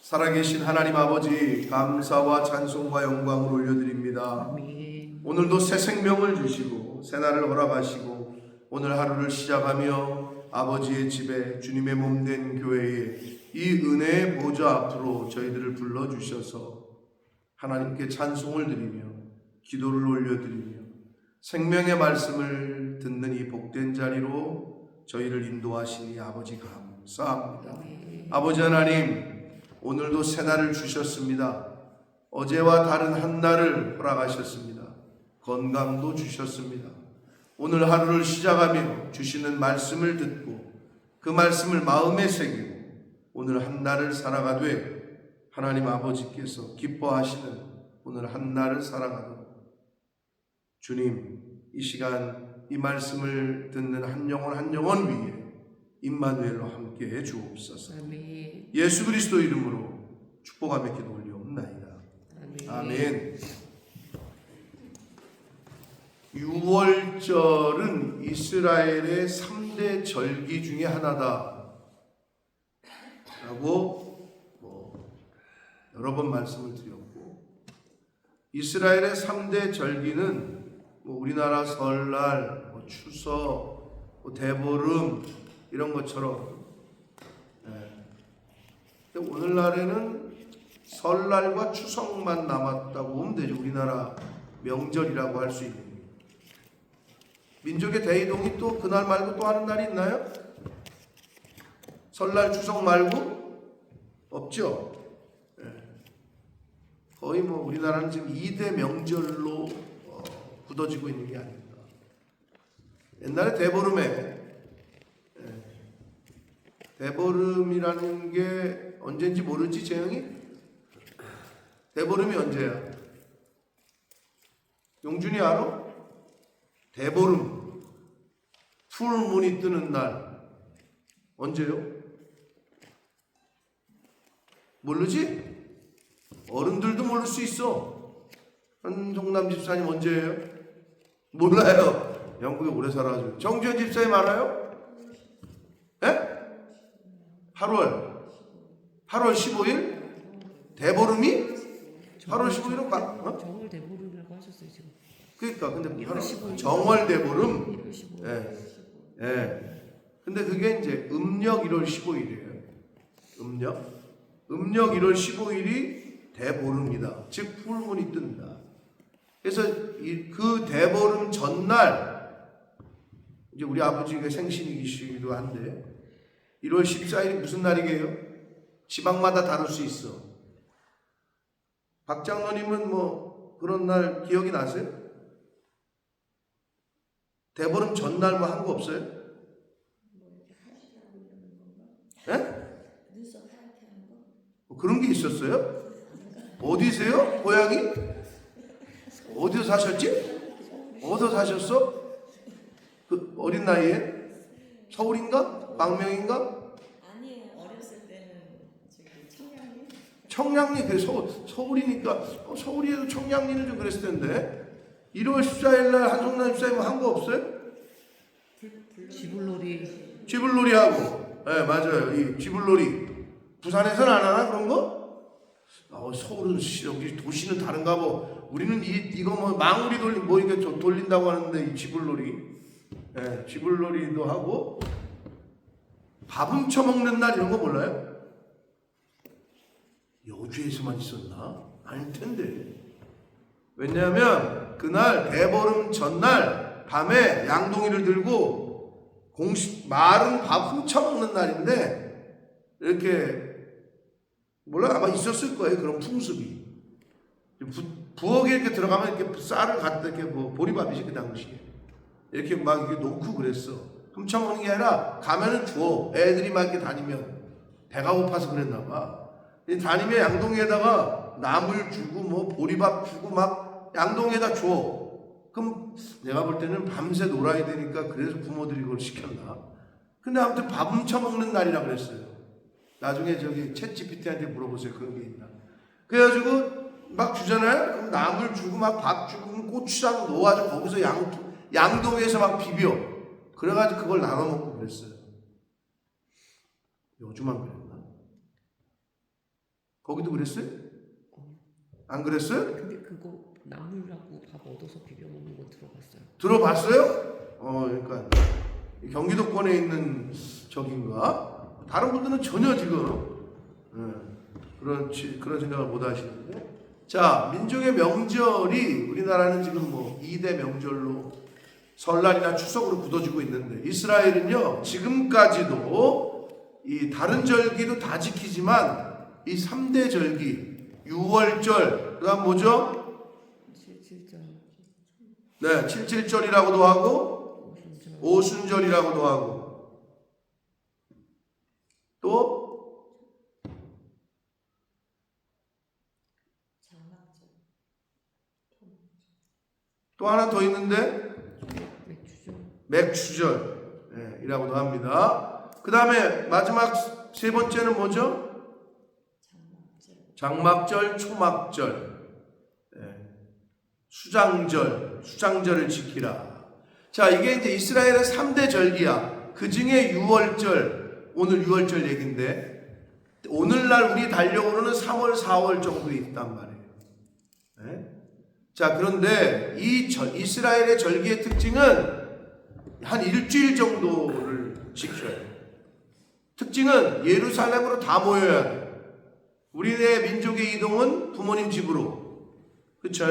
살아계신 하나님 아버지, 감사와 찬송과 영광을 올려드립니다. 오늘도 새 생명을 주시고 새날을 허락하시고 오늘 하루를 시작하며 아버지의 집에 주님의 몸된 교회에 이 은혜의 보좌 앞으로 저희들을 불러주셔서 하나님께 찬송을 드리며 기도를 올려드리며 생명의 말씀을 듣는 이 복된 자리로 저희를 인도하시니 아버지 감사합니다. 아버지 하나님, 오늘도 새날을 주셨습니다. 어제와 다른 한 날을 허락하셨습니다. 건강도 주셨습니다. 오늘 하루를 시작하며 주시는 말씀을 듣고 그 말씀을 마음에 새기고 오늘 한 날을 살아가되 하나님 아버지께서 기뻐하시는 오늘 한 날을 살아가도록 주님, 이 시간 이 말씀을 듣는 한 영혼 위에 임마누엘로 함께해 주옵소서. 예수 그리스도 이름으로 축복하며 기도 올리옵나이다. 아멘. 6월절은 이스라엘의 3대 절기 중에 하나다 라고 여러 번 말씀을 드렸고, 이스라엘의 3대 절기는 우리나라 설날, 추석, 대보름 이런 것처럼 오늘날에는 설날과 추석만 남았다고 보면 되죠. 우리나라 명절이라고 할 수 있는 민족의 대이동이 또 그날 말고 또 하는 날이 있나요? 설날 추석 말고 없죠. 거의 우리나라는 지금 2대 명절로 굳어지고 있는 게 아닙니다. 옛날에 대보름이라는 게 언제인지 모르지, 재영이? 대보름이 언제야? 용준이 알아? 대보름, 풀문이 뜨는 날 언제요? 모르지? 어른들도 모를 수 있어. 한종남 집사님 언제예요? 몰라요. 영국에 오래 살아가지고. 정주현 집사님 알아요? 예? 8월 15일? 대보름이? 8월 15일은 정월 대보름이라고 하셨어요 지금. 그러니까 근데 정월 대보름. 예. 근데 그게 이제 음력 1월 15일이에요. 음력 1월 15일이 대보름이다. 즉 풀문이 뜬다. 그래서 그 대보름 전날 이제 우리 아버지가 생신이시기도 한데 1월 14일이 무슨 날이게요? 지방마다 다를 수 있어. 박 장로님은 그런 날 기억이 나세요? 대보름 전날 한 거 없어요? 예? 그런 게 있었어요? 어디세요? 고향이? 어디서 사셨지? 어디서 사셨어? 그 어린 나이에? 서울인가? 광명인가? 아니에요. 어렸을 때는 저기 청량리. 그 서울이니까 서울이에도 청량리는 좀 그랬을 텐데 1월 14일 날 한성남 집사님 한 거 없어요? 쥐불놀이 하고. 네, 맞아요. 이 쥐불놀이 부산에서는 안 하나 그런 거? 서울은 여기 도시는 다른가 뭐. 우리는 이거 망우리 이게 돌린다고 하는데 이 쥐불놀이. 네, 쥐불놀이도 하고 밥 훔쳐 먹는 날 이런 거 몰라요? 여주에서만 있었나? 아닐 텐데. 왜냐하면 그날 대보름 전날 밤에 양동이를 들고 마른 밥 훔쳐 먹는 날인데 이렇게 몰라 아마 있었을 거예요. 그런 풍습이. 부엌에 이렇게 들어가면 이렇게 쌀을 갖다 이렇게 보리밥이지 그 당시에 이렇게 막 이렇게 놓고 그랬어. 훔쳐 먹는 게 아니라 가면은 줘. 애들이 막 이렇게 다니면 배가 고파서 그랬나 봐. 다니면 양동이에다가 나물 주고 보리밥 주고 막 양동이에다 줘. 그럼 내가 볼 때는 밤새 놀아야 되니까 그래서 부모들이 그걸 시켰나. 근데 아무튼 밥 훔쳐 먹는 날이라 그랬어요. 나중에 저기 챗GPT한테 물어보세요. 그런 게 있나. 그래가지고 막 주잖아요. 그럼 나물 주고 막 밥 주고 고추장 넣어가지고 거기서 양동이에서 막 비벼. 그래가지고 그걸 나눠 먹고 그랬어요. 요즘만 그랬나? 거기도 그랬어요? 안 그랬어요? 근데 그거 나물하고 밥 얻어서 비벼 먹는 건 들어봤어요. 들어봤어요? 그러니까 경기도권에 있는 적인가? 다른 분들은 전혀 지금 그런 생각을 못 하시는데. 자, 민족의 명절이 우리나라는 지금 뭐 2대 명절로 설날이나 추석으로 굳어지고 있는데, 이스라엘은요 지금까지도 이 다른 절기도 다 지키지만 이 3대 절기, 유월절, 그다음 뭐죠? 실질절, 네, 칠칠절이라고도 하고 오순절, 오순절이라고도 하고 또 장막절. 또 하나 더 있는데 맥주절, 맥주절 이라고도 합니다. 그 다음에 마지막 세 번째는 뭐죠? 장막절, 초막절, 수장절을 지키라. 자, 이게 이제 이스라엘의 3대 절기야. 그 중에 유월절, 오늘 유월절 얘기인데, 오늘날 우리 달력으로는 3월, 4월 정도 있단 말이에요. 자, 그런데 이스라엘의 절기의 특징은 한 일주일 정도를 지켜요. 특징은 예루살렘으로 다 모여야 돼. 우리네 민족의 이동은 부모님 집으로, 그쵸?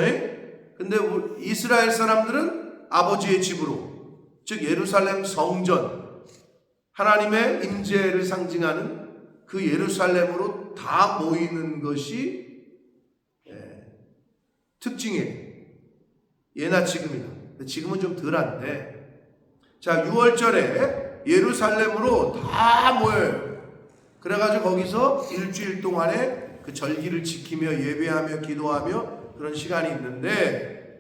근데 이스라엘 사람들은 아버지의 집으로, 즉 예루살렘 성전, 하나님의 임재를 상징하는 그 예루살렘으로 다 모이는 것이 특징이에요. 예나 지금이나. 지금은 좀 덜한데, 자, 6월절에 예루살렘으로 다 모여요. 그래가지고 거기서 일주일 동안에 그 절기를 지키며 예배하며 기도하며 그런 시간이 있는데,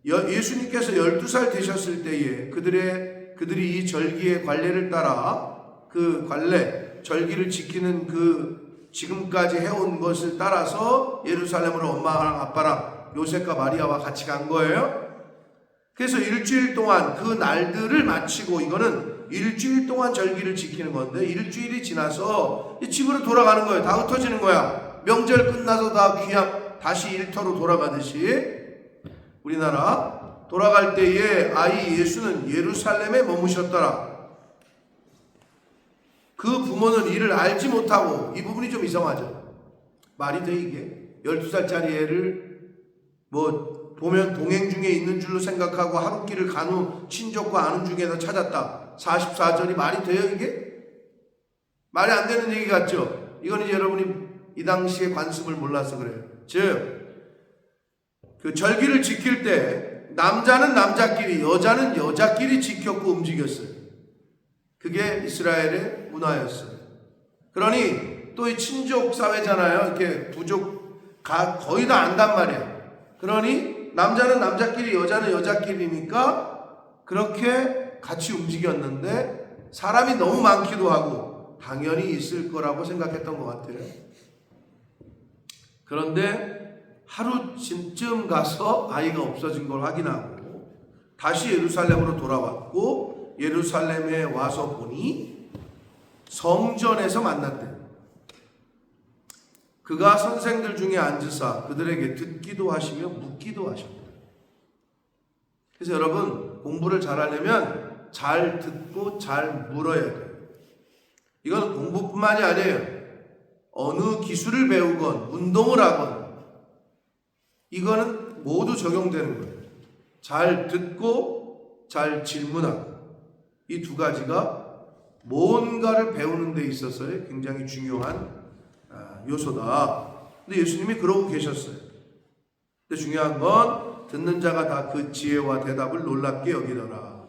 예수님께서 12살 되셨을 때에 그들이 이 절기의 관례를 따라 그 관례, 절기를 지키는 그 지금까지 해온 것을 따라서 예루살렘으로 엄마랑 아빠랑 요셉과 마리아와 같이 간 거예요. 그래서 일주일 동안 그 날들을 마치고, 이거는 일주일 동안 절기를 지키는 건데, 일주일이 지나서 집으로 돌아가는 거예요. 다 흩어지는 거야. 명절 끝나서 다 귀양 다시 일터로 돌아가듯이 우리나라 돌아갈 때에 아이 예수는 예루살렘에 머무셨더라. 그 부모는 이를 알지 못하고, 이 부분이 좀 이상하죠. 말이 돼 이게? 12살짜리 애를 뭐 보면 동행 중에 있는 줄로 생각하고 하룻길을 간 후 친족과 아는 중에서 찾았다. 44절이 말이 돼요 이게? 말이 안 되는 얘기 같죠? 이건 이제 여러분이 이 당시의 관습을 몰라서 그래요. 즉, 그 절기를 지킬 때 남자는 남자끼리, 여자는 여자끼리 지켰고 움직였어요. 그게 이스라엘의 문화였어요. 그러니 또 이 친족 사회잖아요. 이렇게 부족 거의 다 안단 말이에요. 그러니 남자는 남자끼리, 여자는 여자끼리니까 그렇게 같이 움직였는데, 사람이 너무 많기도 하고 당연히 있을 거라고 생각했던 것 같아요. 그런데 하루쯤 가서 아이가 없어진 걸 확인하고 다시 예루살렘으로 돌아왔고, 예루살렘에 와서 보니 성전에서 만났대요. 그가 선생들 중에 앉으사 그들에게 듣기도 하시며 묻기도 하셨다. 그래서 여러분, 공부를 잘하려면 잘 듣고 잘 물어야 돼요. 이건 공부뿐만이 아니에요. 어느 기술을 배우건 운동을 하건 이거는 모두 적용되는 거예요. 잘 듣고 잘 질문하고, 이 두 가지가 뭔가를 배우는 데 있어서의 굉장히 중요한 요소다. 근데 예수님이 그러고 계셨어요. 근데 중요한 건 듣는 자가 다 그 지혜와 대답을 놀랍게 여기더라.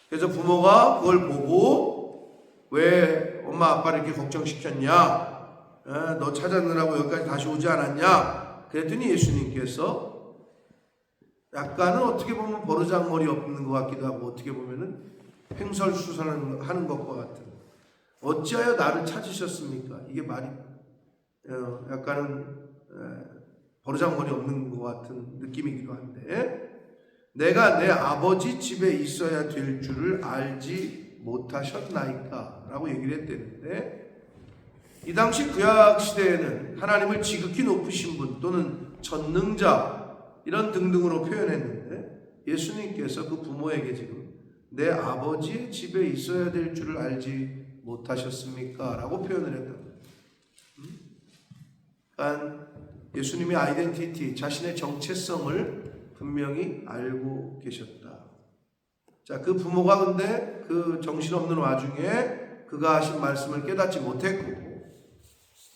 그래서 부모가 그걸 보고 왜 엄마 아빠를 이렇게 걱정시켰냐? 너 찾았느라고 여기까지 다시 오지 않았냐? 그랬더니 예수님께서 약간은 어떻게 보면 버르장머리 없는 것 같기도 하고, 어떻게 보면은 횡설수설하는 것과 같은, 어찌하여 나를 찾으셨습니까? 이게 말이 약간은 버르장머리 없는 것 같은 느낌이기도 한데, 내가 내 아버지 집에 있어야 될 줄을 알지 못하셨나이까? 라고 얘기를 했대는데, 이 당시 구약 시대에는 하나님을 지극히 높으신 분 또는 전능자 이런 등등으로 표현했는데 예수님께서 그 부모에게 지금 내 아버지의 집에 있어야 될 줄을 알지 못하셨습니까? 라고 표현을 했다. 그러니까 예수님의 아이덴티티, 자신의 정체성을 분명히 알고 계셨다. 자, 그 부모가 근데 그 정신없는 와중에 그가 하신 말씀을 깨닫지 못했고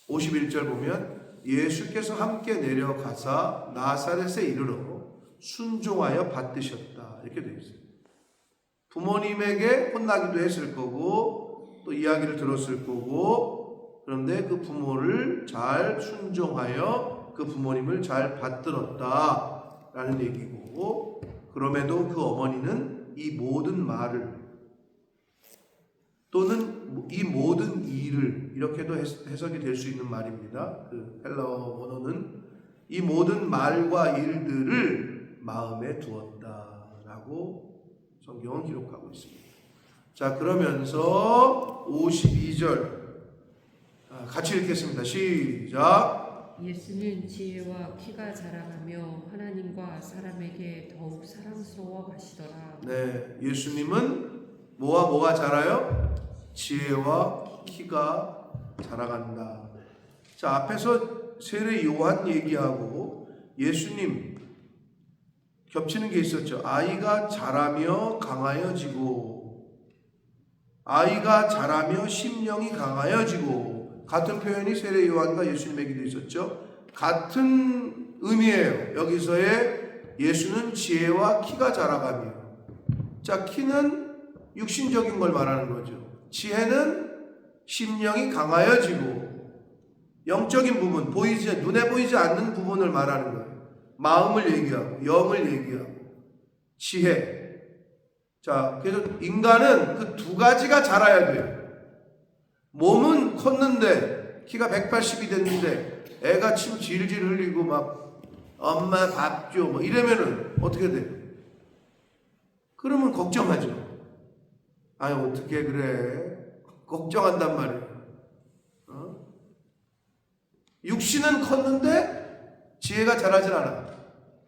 51절 보면 예수께서 함께 내려가사 나사렛에 이르러 순종하여 받드셨다. 이렇게 되어 있어요. 부모님에게 혼나기도 했을 거고 또 이야기를 들었을 거고 그런데 그 부모를 잘 순종하여 그 부모님을 잘 받들었다라는 얘기고 그럼에도 그 어머니는 이 모든 말을 또는 이 모든 일을 이렇게도 해석이 될 수 있는 말입니다. 그 헬라어 원어는 이 모든 말과 일들을 마음에 두었다라고 성경은 기록하고 있습니다. 자, 그러면서 52절 같이 읽겠습니다. 시작. 예수는 지혜와 키가 자라가며 하나님과 사람에게 더욱 사랑스러워 가시더라. 네, 예수님은 뭐가 자라요? 지혜와 키가 자라간다. 자, 앞에서 세례 요한 얘기하고 예수님 겹치는 게 있었죠. 아이가 자라며 강하여지고 아이가 자라며 심령이 강하여지고 같은 표현이 세례 요한과 예수님에게도 있었죠. 같은 의미예요. 여기서의 예수는 지혜와 키가 자라가며 자, 키는 육신적인 걸 말하는 거죠. 지혜는 심령이 강하여지고 영적인 부분, 눈에 보이지 않는 부분을 말하는 거예요. 마음을 얘기하고 영을 얘기하고 지혜. 자, 그래서 인간은 그 두 가지가 자라야 돼요. 몸은 컸는데 키가 180이 됐는데 애가 침 질질 흘리고 막 엄마 밥 줘 뭐 이러면은 어떻게 돼요? 그러면 걱정하죠. 아니 어떻게 그래? 걱정한단 말이에요. 육신은 컸는데 지혜가 자라질 않아.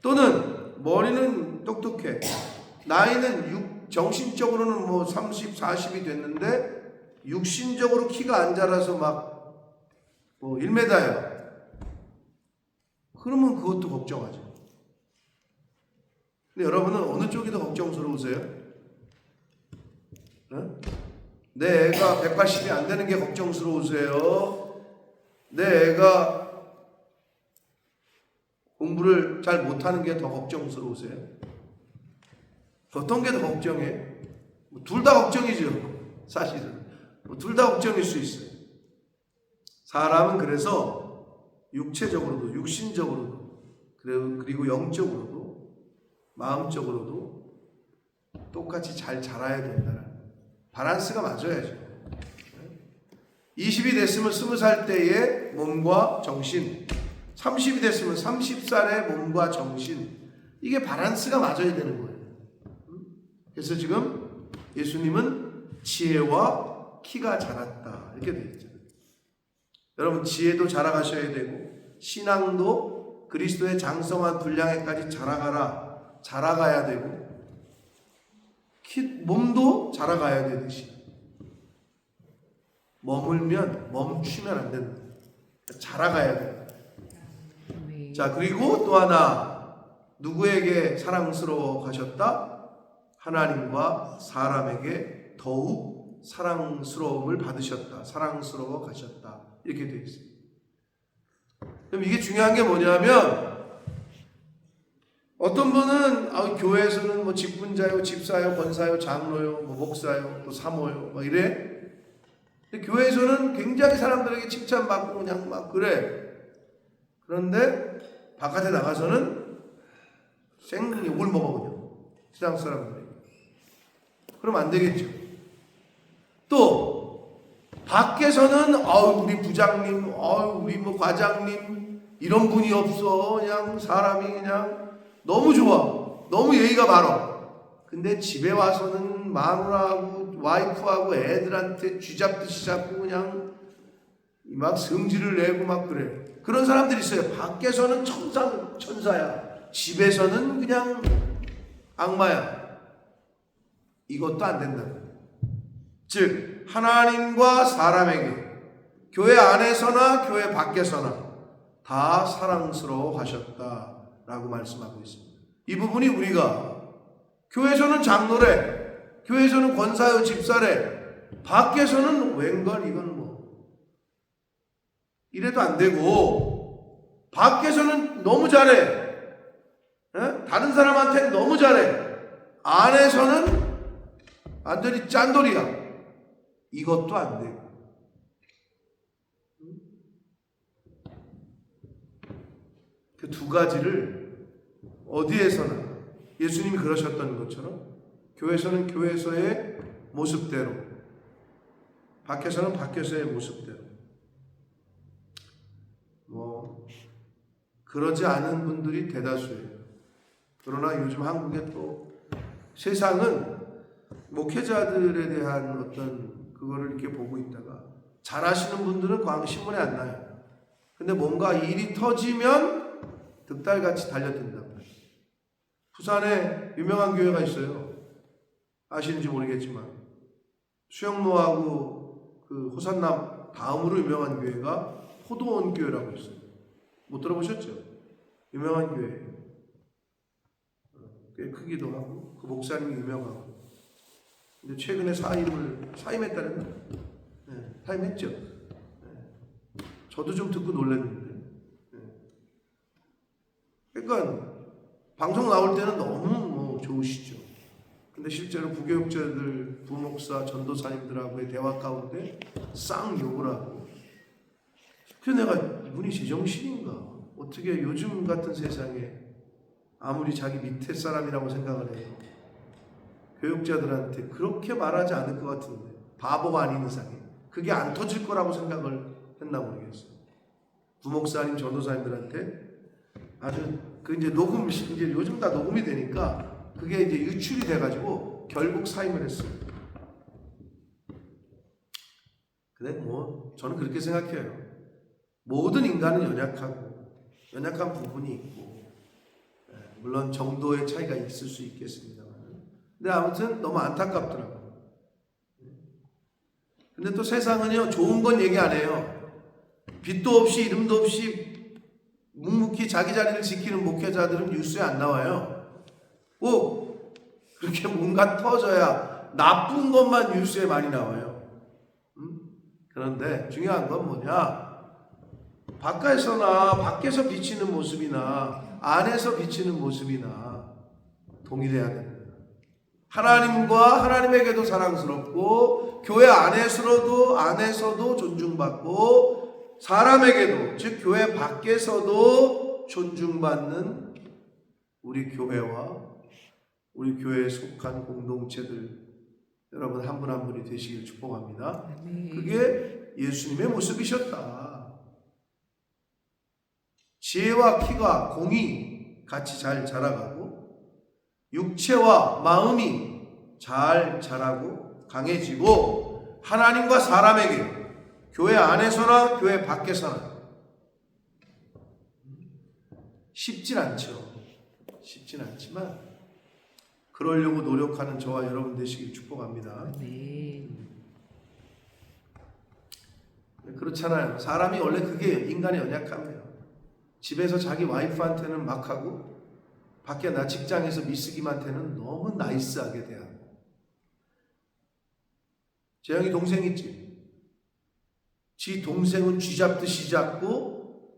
또는 머리는 똑똑해. 나이는 정신적으로는 뭐 30, 40이 됐는데 육신적으로 키가 안 자라서 막 뭐 1m야. 그러면 그것도 걱정하죠. 근데 여러분은 어느 쪽이 더 걱정스러우세요? 내 애가 180이 안 되는 게 걱정스러우세요? 내 애가 공부를 잘 못하는 게 더 걱정스러우세요? 어떤 게 더 걱정해? 둘 다 걱정이죠. 사실은. 둘 다 걱정일 수 있어요. 사람은 그래서 육체적으로도 육신적으로도 그리고 영적으로도 마음적으로도 똑같이 잘 자라야 된다는 밸런스가 맞아야죠. 20이 됐으면 20살 때의 몸과 정신, 30이 됐으면 30살의 몸과 정신, 이게 밸런스가 맞아야 되는 거예요. 그래서 지금 예수님은 지혜와 키가 자랐다 이렇게 되어 있잖아요. 여러분 지혜도 자라가셔야 되고 신앙도 그리스도의 장성한 분량에까지 자라가야 되고 몸도 자라가야 되듯이 멈추면 안 된다. 자라가야 된다. 자, 그리고 또 하나 누구에게 사랑스러워 가셨다? 하나님과 사람에게 더욱 사랑스러움을 받으셨다. 사랑스러워 가셨다. 이렇게 되어 있어요. 그럼 이게 중요한 게 뭐냐면 어떤 분은 교회에서는 뭐 직분자요, 집사요, 권사요, 장로요, 뭐 목사요, 또 사모요, 막 이래. 근데 교회에서는 굉장히 사람들에게 칭찬받고 그냥 막 그래. 그런데 바깥에 나가서는 욕을 먹어 그냥 세상 사람들이. 그럼 안 되겠죠. 또 밖에서는 우리 부장님, 우리 뭐 과장님 이런 분이 없어. 그냥 사람이 그냥 너무 좋아. 너무 예의가 바로. 근데 집에 와서는 마누라하고 와이프하고 애들한테 쥐잡듯이 잡고 그냥 막 성질을 내고 막 그래. 그런 사람들이 있어요. 밖에서는 천사야. 집에서는 그냥 악마야. 이것도 안 된다. 즉 하나님과 사람에게 교회 안에서나 교회 밖에서나 다 사랑스러워 하셨다라고 말씀하고 있습니다. 이 부분이 우리가 교회에서는 장로래, 교회에서는 권사요 집사래, 밖에서는 웬걸 이건 뭐 이래도 안 되고, 밖에서는 너무 잘해, 다른 사람한테 너무 잘해, 안에서는 완전히 짠돌이야. 이것도 안 되고. 그 두 가지를 어디에서나 예수님이 그러셨던 것처럼 교회에서는 교회에서의 모습대로, 밖에서는 밖에서의 모습대로, 뭐 그러지 않은 분들이 대다수예요. 그러나 요즘 한국의 또 세상은 목회자들에 대한 어떤 그거를 이렇게 보고 있다가 잘하시는 분들은 광 신문에 안 나요. 근데 뭔가 일이 터지면 득달같이 달려든단 말이에요. 부산에 유명한 교회가 있어요. 아시는지 모르겠지만 수영로하고 그 호산남 다음으로 유명한 교회가 포도원 교회라고 있어요. 못 들어보셨죠? 유명한 교회예요. 꽤 크기도 하고 그 목사님이 유명하고. 근데 최근에 사임했다랬나? 네, 사임했죠. 네. 저도 좀 듣고 놀랐는데. 네. 그러니까 방송 나올 때는 너무 뭐 좋으시죠. 근데 실제로 부교육자들, 부목사, 전도사님들하고의 대화 가운데 쌍 욕을 하고. 그래서 내가 이분이 제정신인가? 어떻게 요즘 같은 세상에 아무리 자기 밑에 사람이라고 생각을 해요, 교육자들한테 그렇게 말하지 않을 것 같은데, 바보가 아닌 이상에 그게 안 터질 거라고 생각을 했나 모르겠어요. 부목사님, 전도사님들한테 아주 그 이제 녹음, 이제 요즘 다 녹음이 되니까 그게 이제 유출이 돼가지고 결국 사임을 했어요. 근데 뭐 저는 그렇게 생각해요. 모든 인간은 연약한 부분이 있고, 물론 정도의 차이가 있을 수 있겠습니다만, 근데 아무튼 너무 안타깝더라고요. 근데 또 세상은요, 좋은 건 얘기 안 해요. 빚도 없이 이름도 없이 묵묵히 자기 자리를 지키는 목회자들은 뉴스에 안 나와요. 꼭 그렇게 뭔가 터져야 나쁜 것만 뉴스에 많이 나와요. 그런데 중요한 건 뭐냐? 밖에서 비치는 모습이나 안에서 비치는 모습이나 동일해야 됩니다. 하나님과 하나님에게도 사랑스럽고 교회 안에서도 존중받고 사람에게도, 즉 교회 밖에서도 존중받는 우리 교회와 우리 교회에 속한 공동체들, 여러분 한 분 한 분이 되시길 축복합니다. 그게 예수님의 모습이셨다. 지혜와 키가 공이 같이 잘 자라가고 육체와 마음이 잘 자라고 강해지고 하나님과 사람에게 교회 안에서나 교회 밖에서나 쉽진 않지만 그러려고 노력하는 저와 여러분 되시길 축복합니다. 그렇잖아요. 사람이 원래 그게 인간의 연약함이에요. 집에서 자기 와이프한테는 막 하고 밖에 나 직장에서 미스김한테는 너무 나이스하게 대하고. 재영이 동생 있지? 지 동생은 쥐 잡듯이 잡고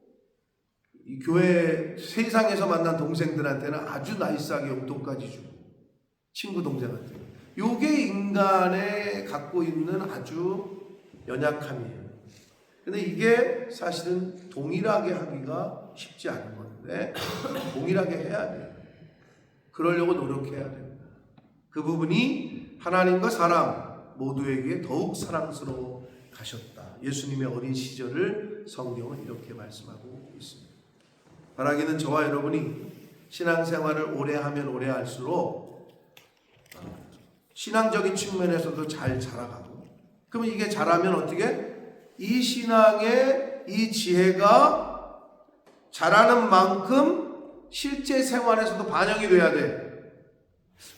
이 교회 세상에서 만난 동생들한테는 아주 나이스하게 용돈까지 주고, 친구 동생한테. 요게 인간에 갖고 있는 아주 연약함이에요. 근데 이게 사실은 동일하게 하기가 쉽지 않은 건데 동일하게 해야 돼요. 그러려고 노력해야 됩니다. 그 부분이 하나님과 사람 모두에게 더욱 사랑스러워 가셨다. 예수님의 어린 시절을 성경은 이렇게 말씀하고 있습니다. 바라기는 저와 여러분이 신앙생활을 오래 하면 오래 할수록 신앙적인 측면에서도 잘 자라가고, 그러면 이게 자라면 어떻게? 이 신앙의 이 지혜가 자라는 만큼 실제 생활에서도 반영이 돼야 돼.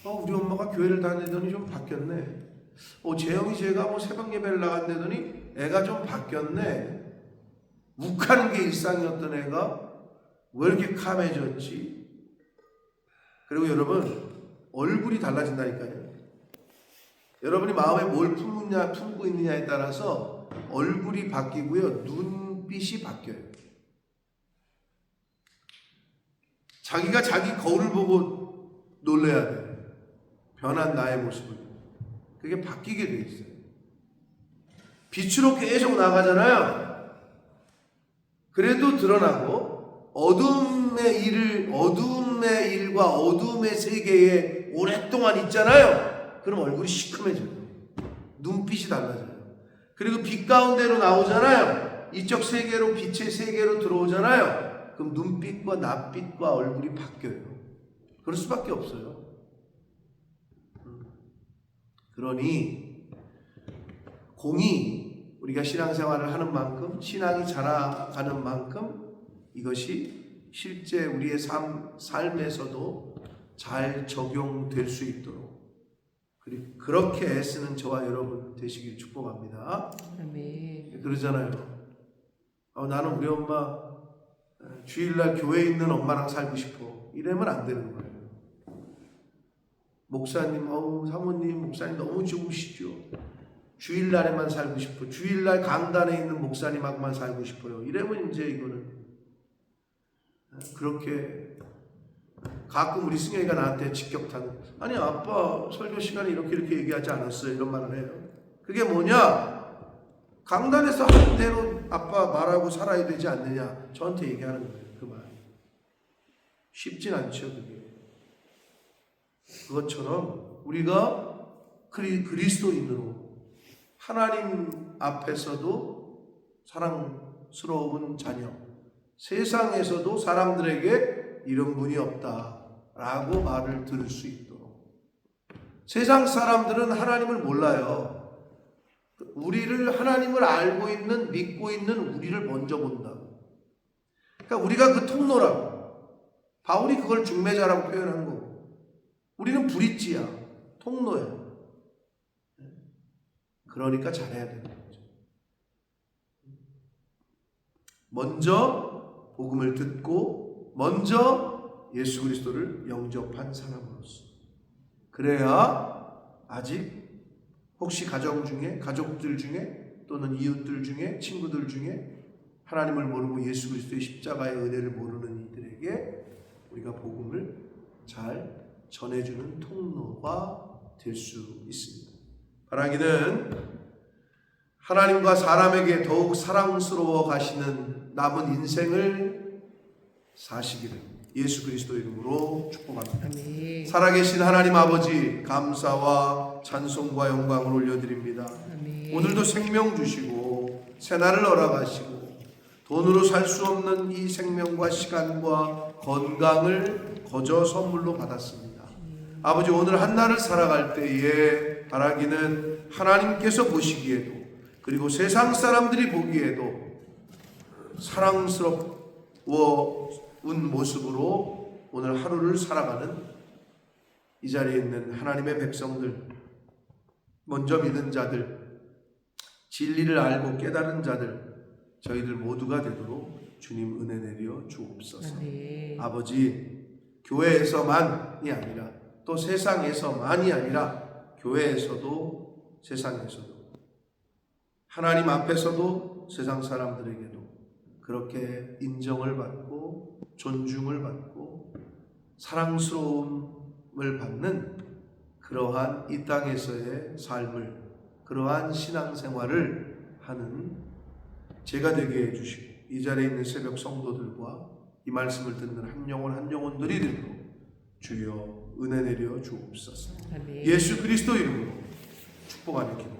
우리 엄마가 교회를 다니더니 좀 바뀌었네. 재영이 제가 뭐 새벽 예배를 나간다더니 애가 좀 바뀌었네. 욱하는 게 일상이었던 애가 왜 이렇게 카매졌지? 그리고 여러분, 얼굴이 달라진다니까요. 여러분이 마음에 뭘 품고 있느냐에 따라서 얼굴이 바뀌고요, 눈빛이 바뀌어요. 자기가 자기 거울을 보고 놀래야 돼요. 변한 나의 모습을. 그게 바뀌게 돼 있어요. 빛으로 계속 나가잖아요. 그래도 드러나고 어둠의 일과 어둠의 세계에 오랫동안 있잖아요. 그럼 얼굴이 시커매져요. 눈빛이 달라져요. 그리고 빛 가운데로 나오잖아요. 이쪽 세계로, 빛의 세계로 들어오잖아요. 그럼 눈빛과 낯빛과 얼굴이 바뀌어요. 그럴 수밖에 없어요. 그러니 공이 우리가 신앙생활을 하는 만큼, 신앙이 자라가는 만큼 이것이 실제 우리의 삶에서도 잘 적용될 수 있도록 그렇게 애쓰는 저와 여러분 되시길 축복합니다. 아멘. 그러잖아요. 나는 우리 엄마 주일날 교회에 있는 엄마랑 살고 싶어. 이러면 안 되는 거예요. 목사님, 사모님, 목사님 너무 좋으시죠. 주일날에만 살고 싶어. 주일날 강단에 있는 목사님하고만 살고 싶어요. 이러면 이제 이거는 그렇게 가끔 우리 승현이가 나한테 직격탄. 아니 아빠 설교 시간에 이렇게 얘기하지 않았어요. 이런 말을 해요. 그게 뭐냐? 강단에서 한 대로 아빠 말하고 살아야 되지 않느냐. 저한테 얘기하는 거예요. 그 말. 쉽진 않죠. 그게. 그것처럼 우리가 그리스도인으로 하나님 앞에서도 사랑스러운 자녀, 세상에서도 사람들에게 이런 분이 없다라고 말을 들을 수 있도록. 세상 사람들은 하나님을 몰라요. 하나님을 알고 있는, 믿고 있는 우리를 먼저 본다고. 그러니까 우리가 그 통로라고. 바울이 그걸 중매자라고 표현한 거고. 우리는 브릿지야, 통로야. 그러니까 잘해야 되는 거죠. 먼저 복음을 듣고 먼저 예수 그리스도를 영접한 사람으로서. 그래야 아직 혹시 가족들 중에 또는 이웃들 중에 친구들 중에 하나님을 모르고 예수 그리스도의 십자가의 은혜를 모르는 이들에게 우리가 복음을 잘 전해주는 통로가 될 수 있습니다. 바라기는 하나님과 사람에게 더욱 사랑스러워 가시는 남은 인생을 사시기를 예수 그리스도 이름으로 축복합니다. 아멘. 살아계신 하나님 아버지, 감사와 찬송과 영광을 올려드립니다. 아멘. 오늘도 생명 주시고 새날을 허락하시고 돈으로 살 수 없는 이 생명과 시간과 건강을 거저 선물로 받았습니다. 아버지, 오늘 한날을 살아갈 때에 바라기는 하나님께서 보시기에도 그리고 세상 사람들이 보기에도 사랑스러운 모습으로 오늘 하루를 살아가는 이 자리에 있는 하나님의 백성들, 먼저 믿은 자들, 진리를 알고 깨달은 자들, 저희들 모두가 되도록 주님 은혜 내려 주옵소서. 아멘. 아버지, 교회에서만이 아니라 또 세상에서만이 아니라 교회에서도 세상에서도 하나님 앞에서도 세상 사람들에게도 그렇게 인정을 받고 존중을 받고 사랑스러움을 받는 그러한 이 땅에서의 삶을, 그러한 신앙생활을 하는 제가 되게 해주시고 이 자리에 있는 새벽 성도들과 이 말씀을 듣는 한 영혼들이 되도록 주여 은혜 내려 주옵소서. 아멘. 예수 그리스도 이름으로 축복하는 기도